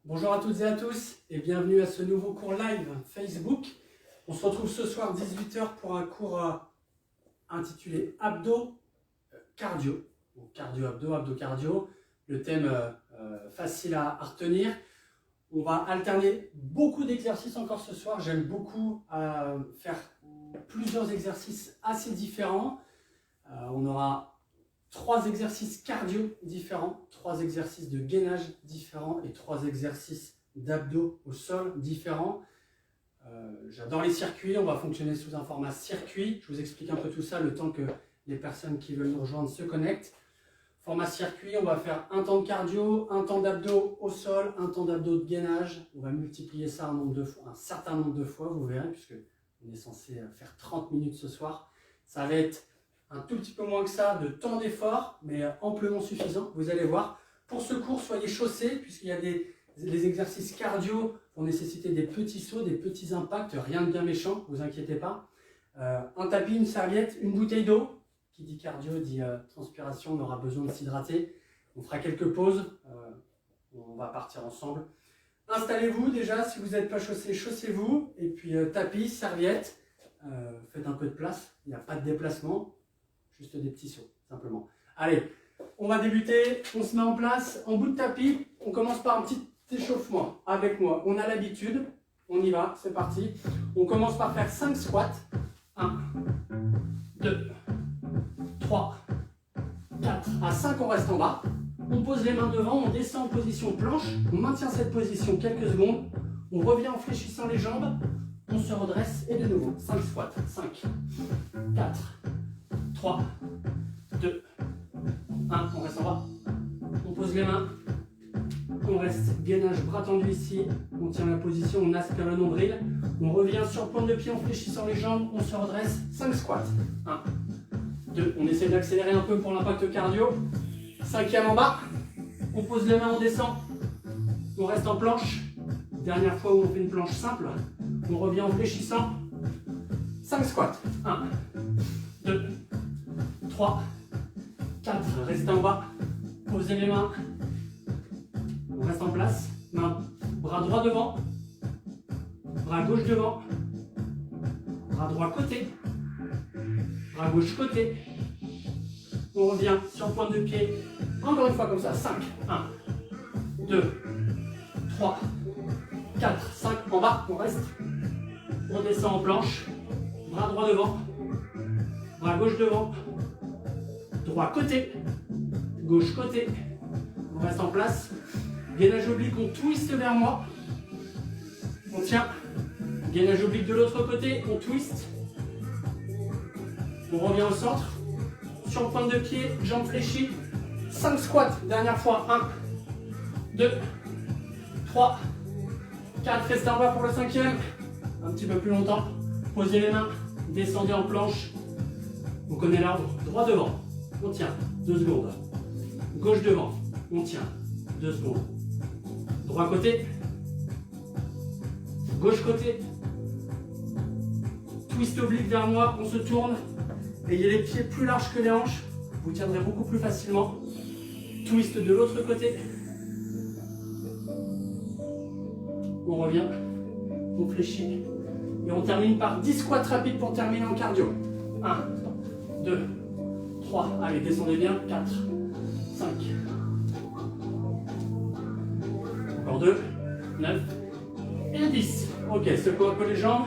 Bonjour à toutes et à tous et bienvenue à ce nouveau cours live Facebook. On se retrouve ce soir 18 h pour un cours intitulé Abdos Cardio. Donc, cardio-abdos, abdos-cardio. Le thème facile à retenir. On va alterner beaucoup d'exercices encore ce soir. J'aime beaucoup faire plusieurs exercices assez différents. On aura 3 exercices cardio différents, 3 exercices de gainage différents et 3 exercices d'abdos au sol différents. J'adore les circuits, on va fonctionner sous un format circuit. Je vous explique un peu tout ça le temps que les personnes qui veulent nous rejoindre se connectent. Format circuit, on va faire un temps de cardio, un temps d'abdos au sol, un temps d'abdos de gainage. On va multiplier ça un certain nombre de fois, vous verrez, puisque on est censé faire 30 minutes ce soir. Ça va être un tout petit peu moins que ça de temps d'effort, mais amplement suffisant, vous allez voir. Pour ce cours, soyez chaussés, puisqu'il y a les exercices cardio vont nécessiter des petits sauts, des petits impacts, rien de bien méchant, ne vous inquiétez pas. Un tapis, une serviette, une bouteille d'eau. Qui dit cardio dit transpiration, on aura besoin de s'hydrater. On fera quelques pauses, on va partir ensemble. Installez-vous déjà, si vous n'êtes pas chaussé, chaussez-vous. Et puis tapis, serviette, faites un peu de place, il n'y a pas de déplacement. Juste des petits sauts, simplement. Allez, on va débuter, on se met en place, en bout de tapis, on commence par un petit échauffement avec moi. On a l'habitude, on y va, c'est parti. On commence par faire 5 squats. 1, 2, 3, 4. À 5, on reste en bas. On pose les mains devant, on descend en position planche. On maintient cette position quelques secondes. On revient en fléchissant les jambes. On se redresse et de nouveau, 5 squats. 5, 4, 3, 2, 1, on reste en bas, on pose les mains, on reste gainage bras tendu ici, on tient la position, on aspire le nombril, on revient sur le point de pied en fléchissant les jambes, on se redresse, 5 squats, 1, 2, on essaie d'accélérer un peu pour l'impact cardio, 5e en bas, on pose les mains, on descend, on reste en planche, dernière fois où on fait une planche simple, on revient en fléchissant, 5 squats, 1, 2, 3, 4, restez en bas, posez les mains, on reste en place, bras droit devant, bras gauche devant, bras droit côté, bras gauche côté, on revient sur pointe de pied, encore une fois comme ça, 5, 1, 2, 3, 4, 5, en bas, on reste, on descend en planche, bras droit devant, bras gauche devant, droit côté, gauche côté, on reste en place, gainage oblique, on twiste vers moi, on tient, gainage oblique de l'autre côté, on twiste, on revient au centre, sur le point de pied, jambes fléchies, 5 squats, dernière fois, 1, 2, 3, 4, restez en bas pour le 5e, un petit peu plus longtemps, posez les mains, descendez en planche, on connaît l'ordre, droit devant, on tient, 2 secondes. Gauche devant, on tient, 2 secondes. Droit côté, gauche côté. Twist oblique vers moi, on se tourne. Ayez les pieds plus larges que les hanches, vous tiendrez beaucoup plus facilement. Twist de l'autre côté. On revient, on fléchit. Et on termine par 10 squats rapides pour terminer en cardio. 1, 2, 3, allez, descendez bien, 4, 5, encore 2, 9 et 10. Ok, secouez un peu les jambes.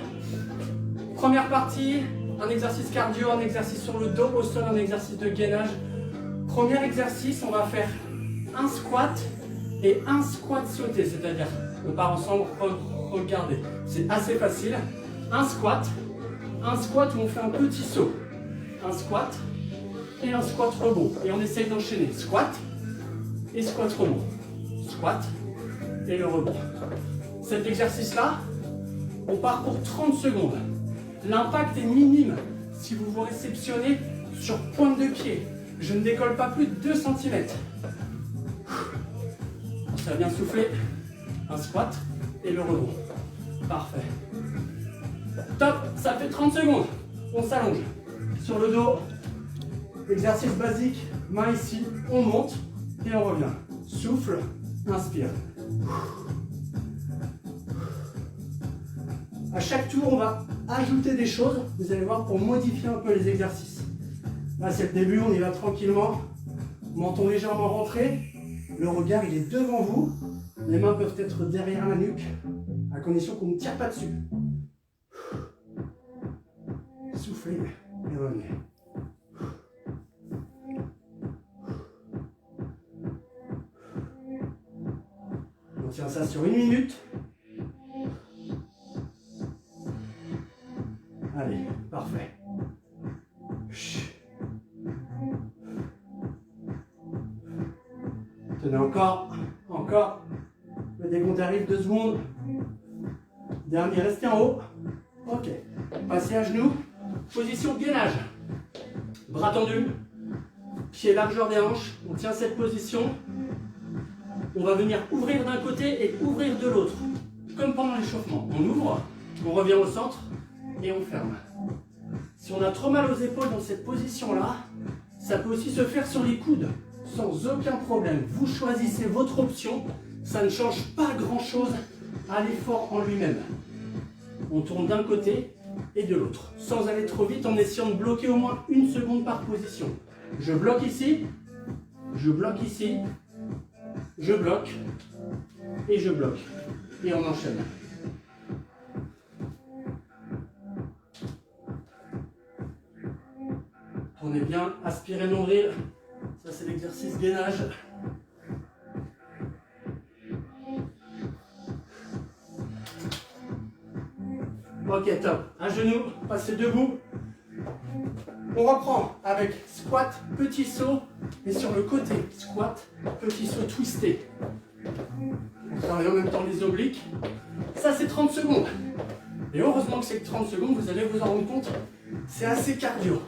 Première partie, un exercice cardio, un exercice sur le dos, au sol, un exercice de gainage. Premier exercice, on va faire un squat et un squat sauté, c'est-à-dire on part ensemble, regardez, c'est assez facile. Un squat où on fait un petit saut, un squat et un squat rebond. Et on essaye d'enchaîner squat et squat rebond. Squat et le rebond. Cet exercice-là, on part pour 30 secondes. L'impact est minime si vous vous réceptionnez sur pointe de pied. Je ne décolle pas plus de 2 cm. Ça va bien souffler. Un squat et le rebond. Parfait. Top, ça fait 30 secondes. On s'allonge. Sur le dos, exercice basique, main ici, on monte et on revient. Souffle, inspire. À chaque tour, on va ajouter des choses, vous allez voir, pour modifier un peu les exercices. Là, c'est le début, on y va tranquillement. Menton légèrement rentré. Le regard, il est devant vous. Les mains peuvent être derrière la nuque, à condition qu'on ne tire pas dessus. Soufflez et revenez. On tient ça sur 1 minute. Allez, parfait. Tenez encore. Le décompte arrive, 2 secondes. Dernier, restez en haut. Ok. Passez à genoux. Position de gainage. Bras tendus. Pied largeur des hanches. On tient cette position. On va venir ouvrir d'un côté et ouvrir de l'autre. Comme pendant l'échauffement. On ouvre, on revient au centre et on ferme. Si on a trop mal aux épaules dans cette position-là, ça peut aussi se faire sur les coudes. Sans aucun problème. Vous choisissez votre option. Ça ne change pas grand-chose à l'effort en lui-même. On tourne d'un côté et de l'autre, sans aller trop vite, en essayant de bloquer au moins 1 seconde par position. Je bloque ici, je bloque ici, je bloque, et je bloque. Et on enchaîne. Tournez bien, aspirez le nombril. Ça, c'est l'exercice gainage. Ok, top. Un genou, passez debout. On reprend avec squat, petit saut, et sur le côté, squat, petit saut twisté. On travaille en même temps les obliques. Ça, c'est 30 secondes. Et heureusement que c'est que 30 secondes, vous allez vous en rendre compte, c'est assez cardio.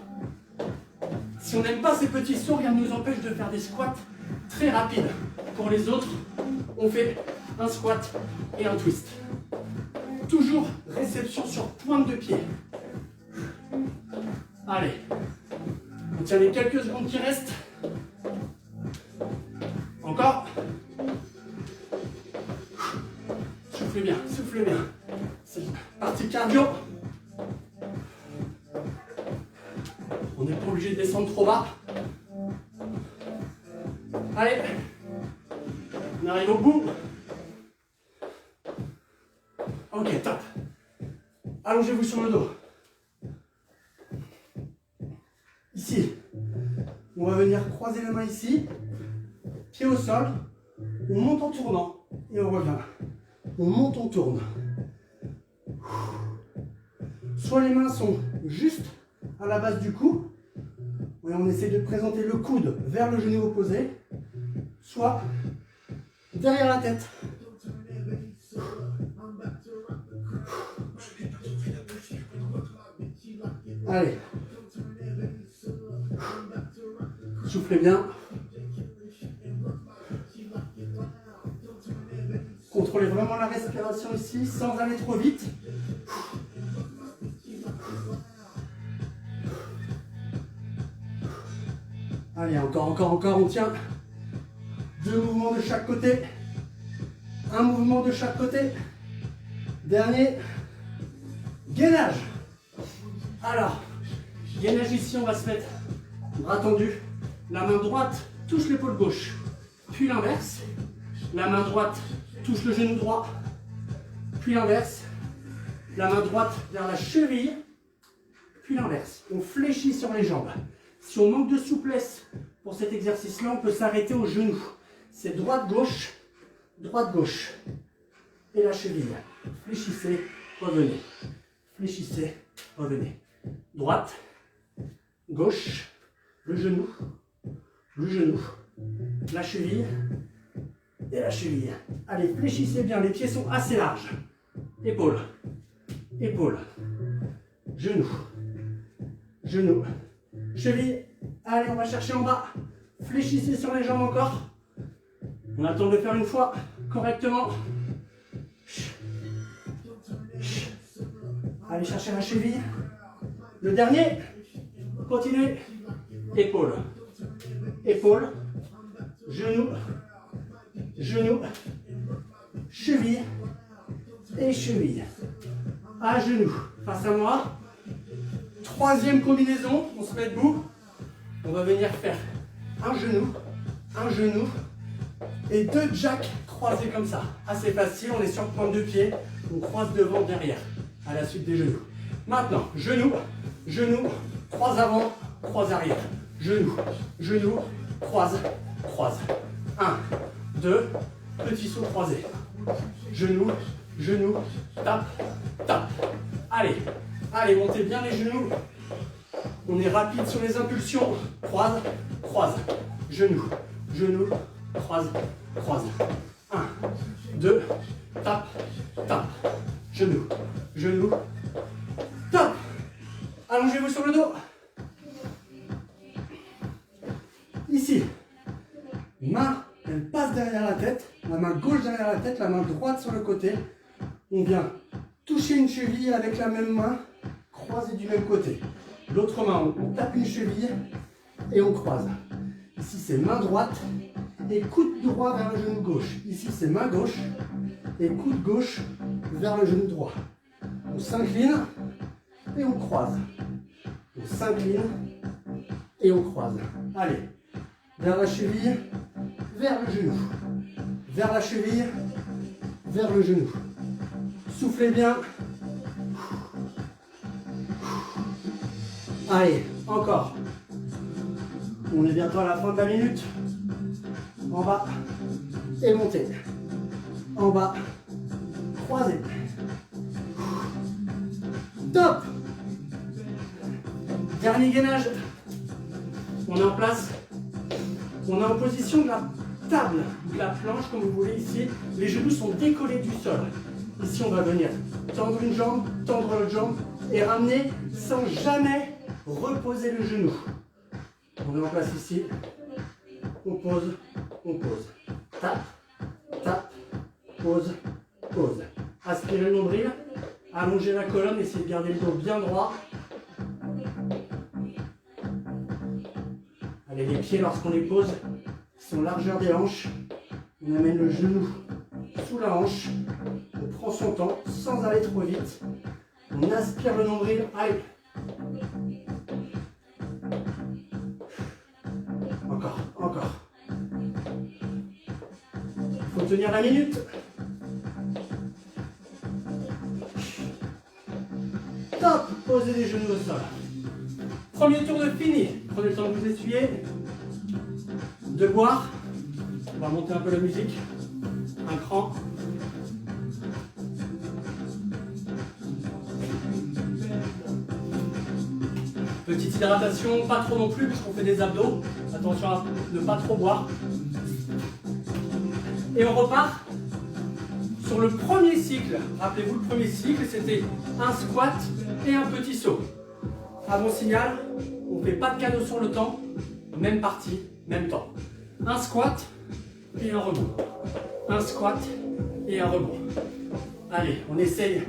Si on n'aime pas ces petits sauts, rien ne nous empêche de faire des squats très rapides. Pour les autres, on fait un squat et un twist. Toujours réception sur pointe de pied. Allez, on tient les quelques secondes qui restent. Encore. Soufflez bien, soufflez bien. C'est partie cardio. On n'est pas obligé de descendre trop bas. Allez, on arrive au bout. Ok, top. Allongez-vous sur le dos. Ici, on va venir croiser les mains ici, pied au sol, on monte en tournant et on revient. On monte, on tourne. Soit les mains sont juste à la base du cou, et on essaie de présenter le coude vers le genou opposé, soit derrière la tête. Allez. Soufflez bien. Contrôlez vraiment la respiration ici, sans aller trop vite. Allez, encore, on tient. 2 mouvements de chaque côté. 1 mouvement de chaque côté. Dernier. Gainage. Alors, gainage ici, on va se mettre bras tendu. La main droite touche l'épaule gauche. Puis l'inverse. La main droite touche le genou droit. Puis l'inverse. La main droite vers la cheville. Puis l'inverse. On fléchit sur les jambes. Si on manque de souplesse pour cet exercice-là, on peut s'arrêter au genou. C'est droite-gauche, droite-gauche. Et la cheville. Fléchissez, revenez. Fléchissez, revenez. Droite, gauche, le genou, la cheville et la cheville. Allez, fléchissez bien, les pieds sont assez larges. Épaule, épaule, genou, genou, cheville. Allez, on va chercher en bas. Fléchissez sur les jambes encore. On attend de le faire une fois correctement. Allez chercher la cheville. Le dernier. Continuez. Épaule. Épaule. Genou. Genou. Cheville. Et cheville. à genoux, face à moi. Troisième combinaison, on se met debout. On va venir faire un genou et 2 jacks croisés comme ça. Assez facile, on est sur pointe de pied, on croise devant, derrière, à la suite des genoux. Maintenant, genou, croise avant, croise arrière. Genou, croise, croise. 1, 2, petit saut croisé. Genou, tape, tape. Allez, montez bien les genoux. On est rapide sur les impulsions. Croise, croise. Genou, croise, croise. 1, 2, tape, tape. Genou, tape. Allongez-vous sur le dos. Ici, main, elle passe derrière la tête. La main gauche derrière la tête, la main droite sur le côté. On vient toucher une cheville avec la même main, croiser du même côté. L'autre main, on tape une cheville et on croise. Ici, c'est main droite et coude droit vers le genou gauche. Ici, c'est main gauche et coude gauche vers le genou droit. On s'incline et on croise. On s'incline et on croise. Allez, vers la cheville, vers le genou. Vers la cheville, vers le genou. Soufflez bien. Allez, encore. On est bientôt à la fin de la minute. En bas et montez. En bas, croisez. Top. Dernier gainage. On est en place. On est en position de la table, de la planche, comme vous voulez ici. Les genoux sont décollés du sol. Ici, on va venir tendre une jambe, tendre l'autre jambe et ramener sans jamais reposer le genou. On est en place ici. On pose, on pose. Tape, tape, pose, pose. Aspirez le nombril, allongez la colonne, essayez de garder le dos bien droit. Allez, les pieds, lorsqu'on les pose, sont largeur des hanches. On amène le genou sous la hanche. On prend son temps sans aller trop vite. On aspire le nombril. Allez. Encore. Il faut tenir la minute. Top. Posez les genoux au sol. Premier tour de fini. Prenez le temps de vous essuyer. De boire. On va monter un peu la musique. Un cran. Petite hydratation, pas trop non plus puisqu'on fait des abdos. Attention à ne pas trop boire. Et on repart sur le premier cycle. Rappelez-vous, le premier cycle, c'était un squat et un petit saut. À mon signal, on ne fait pas de cadeau sur le temps. Même partie, même temps. Un squat et un rebond. Un squat et un rebond. Allez, on essaye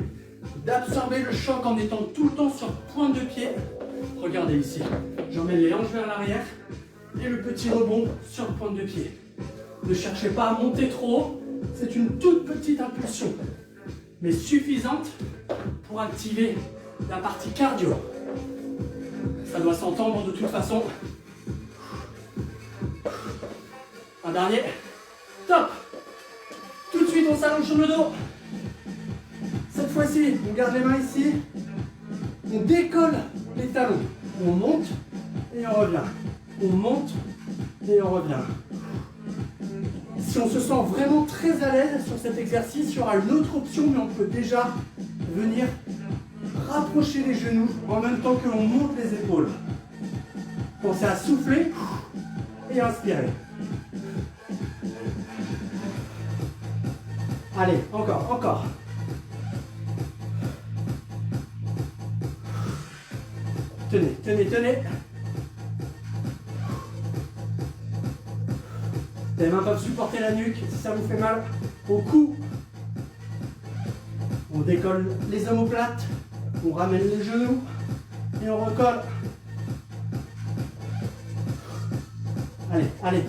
d'absorber le choc en étant tout le temps sur pointe de pied. Regardez ici, j'emmène les hanches vers l'arrière et le petit rebond sur pointe de pied. Ne cherchez pas à monter trop haut, c'est une toute petite impulsion, mais suffisante pour activer la partie cardio. Ça doit s'entendre de toute façon. Un dernier. Top. Tout de suite, on s'allonge sur le dos. Cette fois-ci, on garde les mains ici. On décolle les talons. On monte et on revient. On monte et on revient. Si on se sent vraiment très à l'aise sur cet exercice, il y aura une autre option, mais on peut déjà venir rapprocher les genoux en même temps que l'on monte les épaules. Pensez à souffler et inspirer. Allez, encore. Tenez. Les mains peuvent supporter la nuque si ça vous fait mal au cou. On décolle les omoplates, on ramène les genoux et on recolle.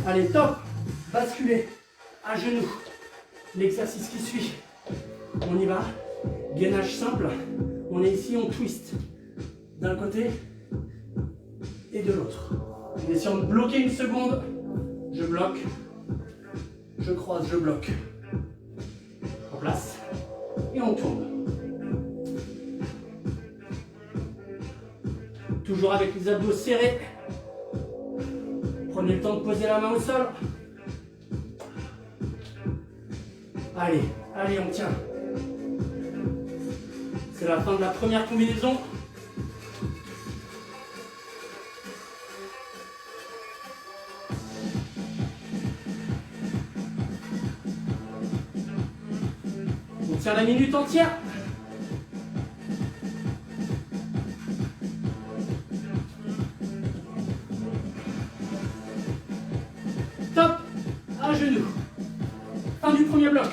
Allez, top. Basculez à genoux. L'exercice qui suit. On y va. Gainage simple. On est ici, on twist d'un côté et de l'autre. En essayant de bloquer une seconde, je bloque, je croise, je bloque. En place et on tourne. Toujours avec les abdos serrés. Prenez le temps de poser la main au sol. Allez, allez, on tient. C'est la fin de la première combinaison. On tient la minute entière. Top. À genoux. Fin du premier bloc.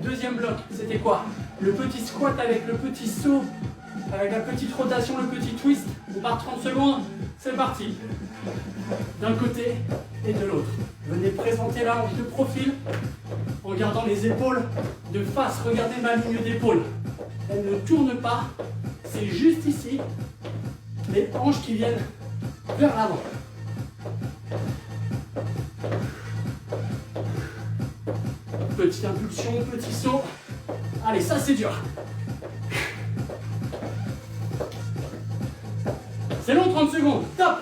Deuxième bloc, c'était quoi? Le petit squat avec le petit saut, avec la petite rotation, le petit twist. On part 30 secondes. C'est parti. D'un côté et de l'autre. Venez présenter la hanche de profil en gardant les épaules de face. Regardez ma ligne d'épaule. Elle ne tourne pas. C'est juste ici. Les hanches qui viennent vers l'avant. Petite impulsion, petit saut. Allez, ça c'est dur. C'est long, 30 secondes. Top.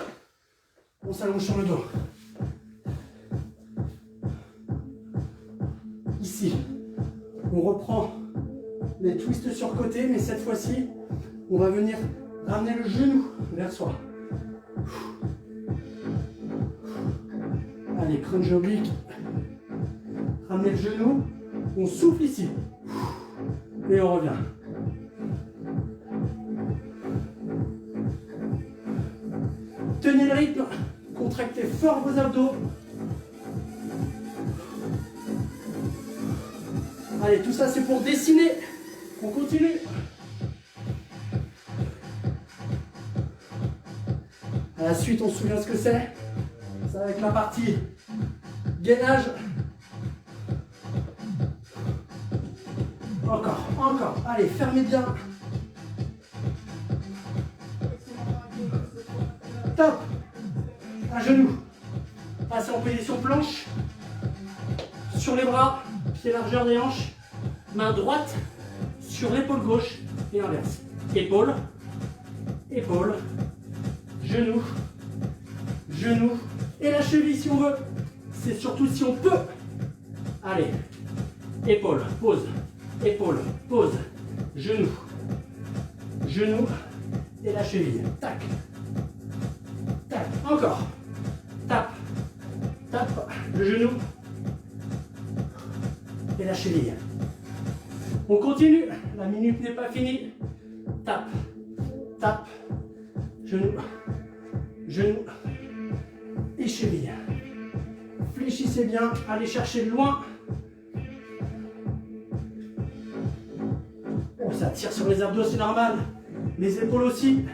On s'allonge sur le dos. Ici, on reprend les twists sur côté, mais cette fois-ci, on va venir ramener le genou vers soi. Allez, crunch oblique. Ramenez le genou, on souffle ici. Et on revient. Tenez le rythme, contractez fort vos abdos. Allez, tout ça c'est pour dessiner. On continue. À la suite, on se souvient ce que c'est. C'est avec la partie gainage. Encore, encore. Allez, fermez bien. Top. À genoux. Passez en position planche. Sur les bras, pied largeur des hanches. Main droite sur l'épaule gauche et inverse. Épaule, épaule, genou, genou et la cheville si on veut. C'est surtout si on peut. Allez, épaule, pause, épaule, pause, genou, genou et la cheville. Tac, tac, encore. Tape, tape, le genou et la cheville. On continue, la minute n'est pas finie. Tape, tape, genou, genou et cheville. Fléchissez bien, allez chercher loin. Oh, ça tire sur les abdos, c'est normal. Les épaules aussi.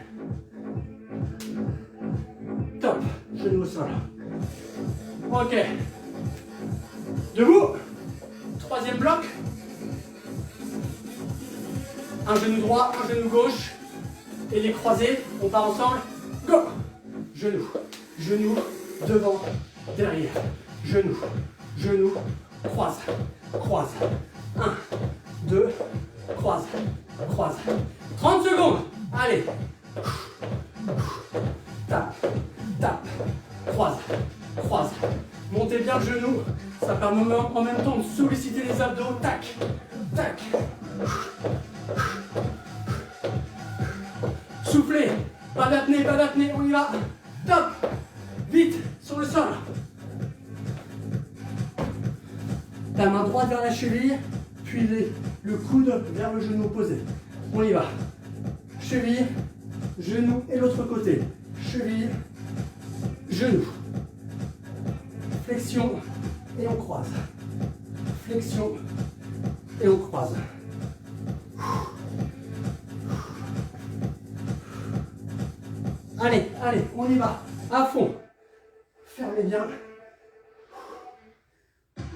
Top, genou au sol. Ok. Debout. Troisième bloc. Un genou droit, un genou gauche. Et les croisés, on part ensemble. Go. Genou, genou, devant, derrière. Genou, genou, croise, croise. 1, 2, croise, croise. 30 secondes. Allez. Tape, tape, croise, croise. Montez bien le genou. Ça permet en même temps de solliciter les abdos. Tac, tac. Soufflez. Pas d'apnée, on y va. Top. Vite, sur le sol. La main droite vers la cheville, puis le coude vers le genou opposé. On y va. Cheville, genou et l'autre côté. Cheville, genou. Flexion et on croise. Flexion et on croise. Allez, allez, on y va. À fond. Fermez bien.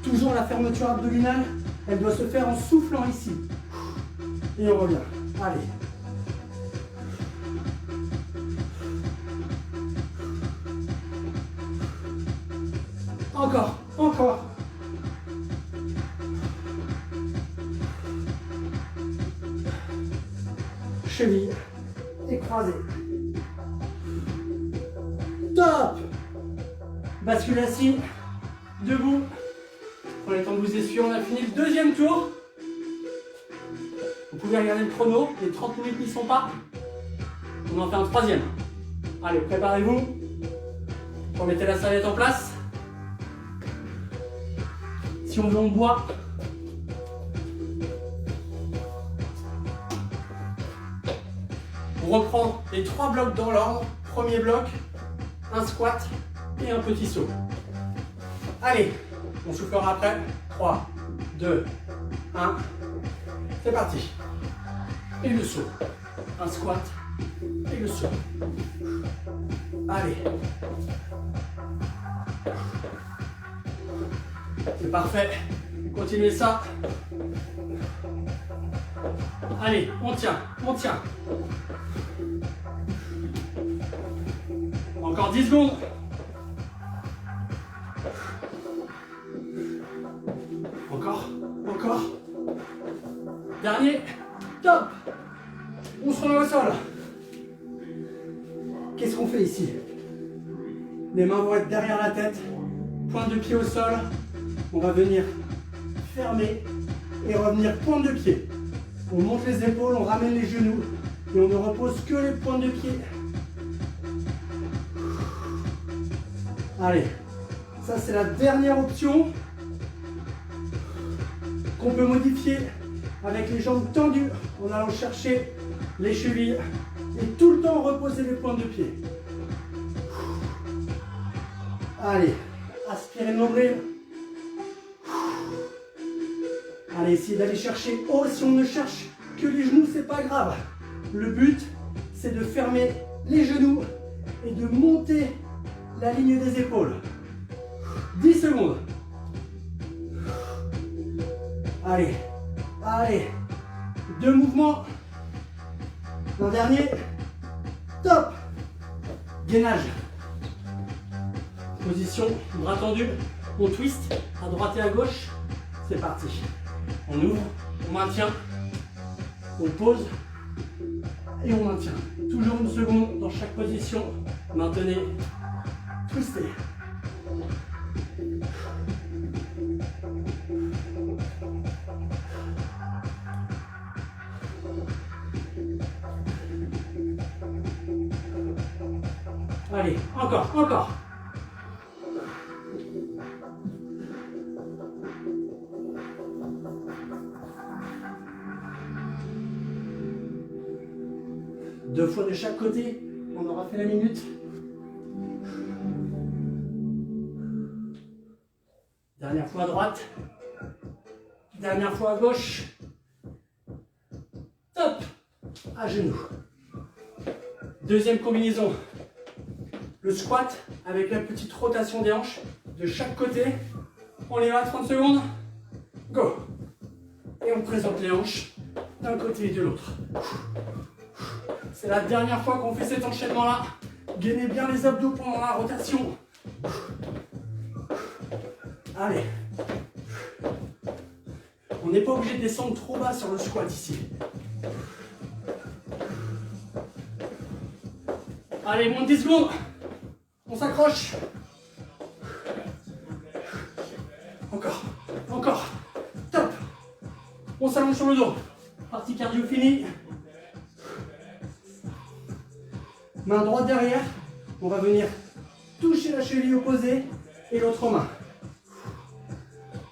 Toujours la fermeture abdominale, elle doit se faire en soufflant ici. Et on revient. Allez. Encore, encore. Cheville et croisée. Top. Bascule assis, debout. Prenez le temps de vous essuyer, on a fini le deuxième tour. Vous pouvez regarder le chrono, les 30 minutes n'y sont pas. On en fait un troisième. Allez, préparez-vous. Remettez la serviette en place. Si on veut, on boit. On reprend les 3 blocs dans l'ordre. Premier bloc, un squat et un petit saut. Allez, on soufflera après. 3, 2, 1. C'est parti. Et le saut. Un squat et le saut. Allez. C'est parfait. Continuez ça. Allez, on tient, on tient. Encore 10 secondes. Encore, encore. Dernier. Top. On se remet au sol. Qu'est-ce qu'on fait ici? Les mains vont être derrière la tête. Pointe de pied au sol. On va venir fermer et revenir pointe de pied. On monte les épaules, on ramène les genoux et on ne repose que les pointes de pied. Allez, ça c'est la dernière option qu'on peut modifier avec les jambes tendues en allant chercher les chevilles et tout le temps reposer les pointes de pied. Allez, aspirez le nombril. Allez, essayez d'aller chercher haut. Si on ne cherche que les genoux, c'est pas grave. Le but, c'est de fermer les genoux et de monter la ligne des épaules. 10 secondes. Allez, allez. 2 mouvements. Un dernier. Top. Gainage. Position, bras tendus. On twist à droite et à gauche. C'est parti. On ouvre, on maintient, on pose et on maintient. Toujours une seconde dans chaque position. Maintenez, twistez. Allez, encore, encore. Deux fois de chaque côté, on aura fait la minute. Dernière fois à droite. Dernière fois à gauche. Top. À genoux. Deuxième combinaison. Le squat avec la petite rotation des hanches de chaque côté. On y va, 30 secondes. Go. Et on présente les hanches d'un côté et de l'autre. C'est la dernière fois qu'on fait cet enchaînement-là. Gainez bien les abdos pendant la rotation. Allez. On n'est pas obligé de descendre trop bas sur le squat ici. Allez, moins de 10 secondes. On s'accroche. Encore, encore. Top. On s'allonge sur le dos. Partie cardio finie. Main droite derrière. On va venir toucher la cheville opposée et l'autre main.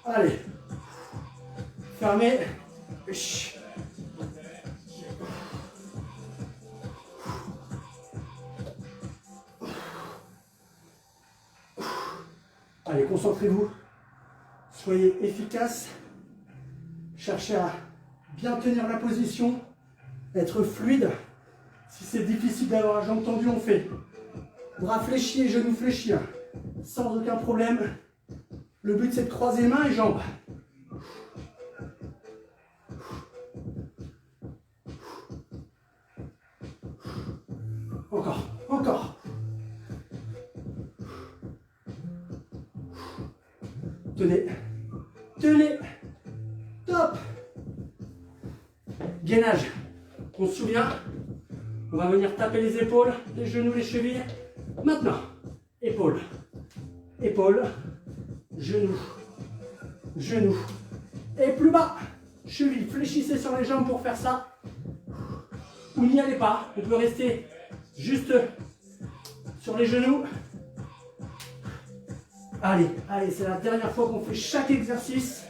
Allez. Fermez. Allez, concentrez-vous. Soyez efficace. Cherchez à bien tenir la position. Être fluide. Si c'est difficile d'avoir la jambe tendue, on fait bras fléchis et genoux fléchis. Sans aucun problème. Le but, c'est de croiser mains et jambes. Encore, encore. Tenez. Tenez. Top. Gainage. On se souvient. On va venir taper les épaules, les genoux, les chevilles. Maintenant. Épaules. Épaules. Genoux. Genoux. Et plus bas. Cheville. Fléchissez sur les jambes pour faire ça. Ou n'y allez pas. On peut rester juste sur les genoux. Allez, allez, c'est la dernière fois qu'on fait chaque exercice.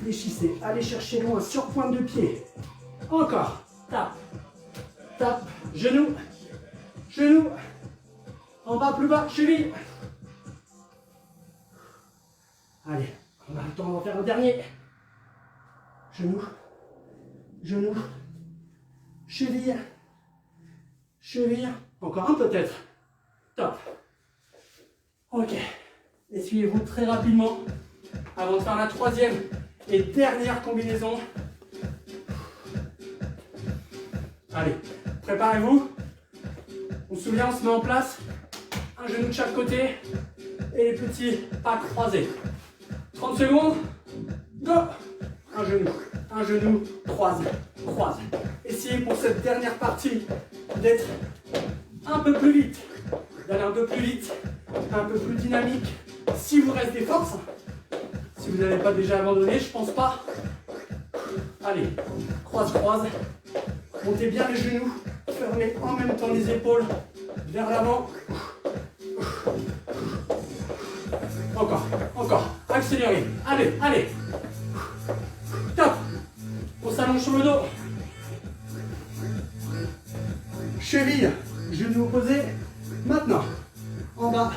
Fléchissez, allez chercher loin, sur pointe de pied. Encore, tape, tape, genou, genou, en bas, plus bas, cheville. Allez, on a le temps d'en faire un dernier. Genou, genou, cheville, cheville, encore un peut-être. Top. Ok, essuyez-vous très rapidement avant de faire la troisième et dernière combinaison. Allez, préparez-vous. On se souvient, on se met en place. Un genou de chaque côté et les petits pas croisés. 30 secondes. Go. Un genou, croise, croise. Essayez pour cette dernière partie d'être un peu plus vite, d'aller un peu plus vite, un peu plus dynamique. Si vous reste des forces, si vous n'avez pas déjà abandonné, je pense pas. Allez, croise, croise. Montez bien les genoux, fermez en même temps les épaules vers l'avant. Encore, encore, accélérez. Allez, allez. Top. On s'allonge sur le dos. Cheville, genoux opposés. Maintenant, en bas,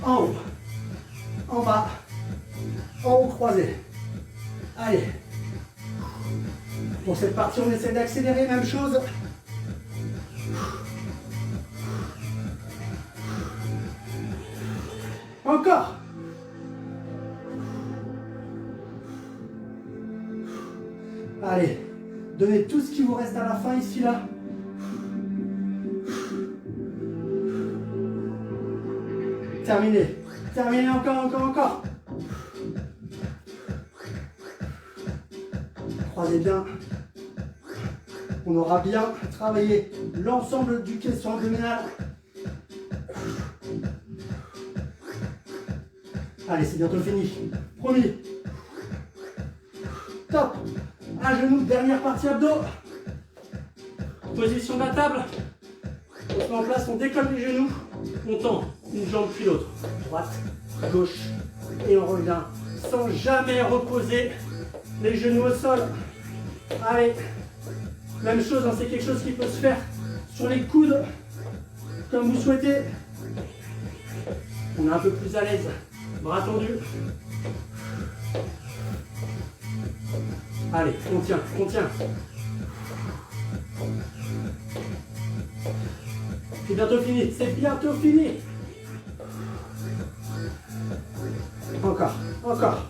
en haut, en bas, en haut croisé. Allez. Pour cette partie, on essaie d'accélérer, même chose. Encore. Allez, donnez tout ce qui vous reste à la fin ici, là. Terminez. Terminez encore, encore, encore. Croisez bien. On aura bien travaillé l'ensemble du caisson abdominal. Allez, c'est bientôt fini. Promis. Top. Un genou, dernière partie abdos. Position de la table. On se met en place, on décolle les genoux. On tend une jambe puis l'autre. Droite, gauche. Et on revient sans jamais reposer les genoux au sol. Allez. Même chose, hein, c'est quelque chose qui peut se faire sur les coudes, comme vous souhaitez. On est un peu plus à l'aise. Bras tendus. Allez, on tient, on tient. C'est bientôt fini, c'est bientôt fini. Encore, encore.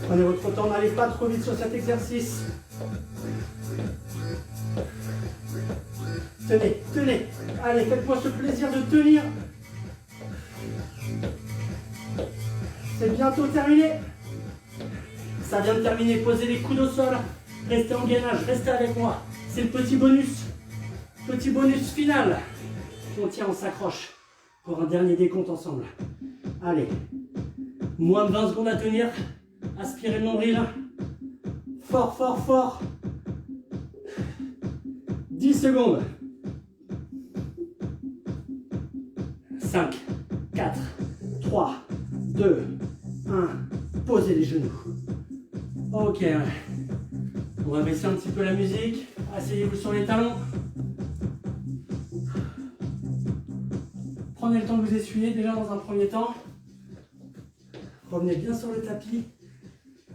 Prenez votre temps, n'allez pas trop vite sur cet exercice. Tenez, tenez. Allez, faites-moi ce plaisir de tenir. C'est bientôt terminé. Ça vient de terminer. Posez les coudes au sol. Restez en gainage, restez avec moi. C'est le petit bonus. Petit bonus final. On tient, on s'accroche pour un dernier décompte ensemble. Allez. Moins de 20 secondes à tenir. Aspirez le nombril. Fort, fort, fort. 10 secondes. 5, 4, 3, 2, 1. Posez les genoux. Ok. On va baisser un petit peu la musique. Asseyez-vous sur les talons. Prenez le temps de vous essuyer déjà dans un premier temps. Revenez bien sur le tapis.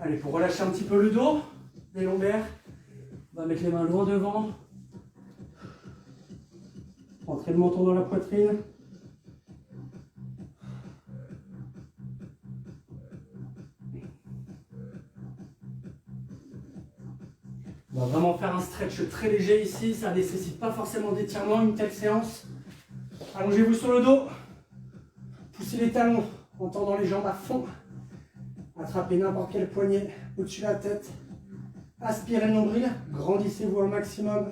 Allez, pour relâcher un petit peu le dos, les lombaires, on va mettre les mains loin devant. Rentrez le menton dans la poitrine. On va vraiment faire un stretch très léger ici. Ça ne nécessite pas forcément d'étirement, une telle séance. Allongez-vous sur le dos. Poussez les talons en tendant les jambes à fond. Attrapez n'importe quel poignet au-dessus de la tête. Aspirez le nombril. Grandissez-vous au maximum.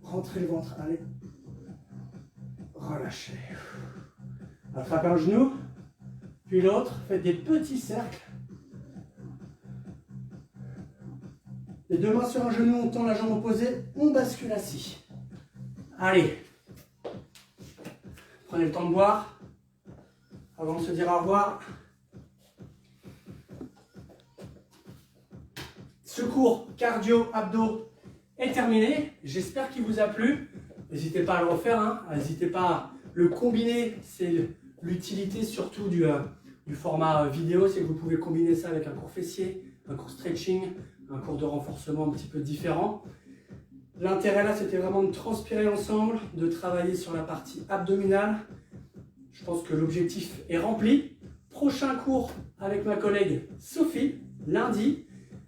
Rentrez le ventre. Allez. Relâchez. Attrapez un genou. Puis l'autre. Faites des petits cercles. Les deux mains sur un genou, on tend la jambe opposée, on bascule assis. Allez. Prenez le temps de boire. Avant de se dire au revoir. Ce cours cardio-abdos est terminé. J'espère qu'il vous a plu. N'hésitez pas à le refaire. N'hésitez pas à le combiner. C'est l'utilité surtout du format vidéo. C'est que vous pouvez combiner ça avec un cours fessier, un cours stretching, un cours de renforcement un petit peu différent. L'intérêt là, c'était vraiment de transpirer ensemble, de travailler sur la partie abdominale. Je pense que l'objectif est rempli. Prochain cours avec ma collègue Sophie, lundi.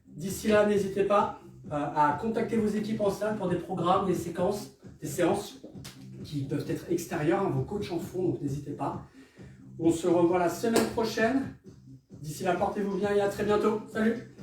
D'ici là, n'hésitez pas à contacter vos équipes en salle pour des programmes, des séances qui peuvent être extérieures. Vos coachs en font, donc n'hésitez pas. On se revoit la semaine prochaine. D'ici là, portez-vous bien et à très bientôt. Salut!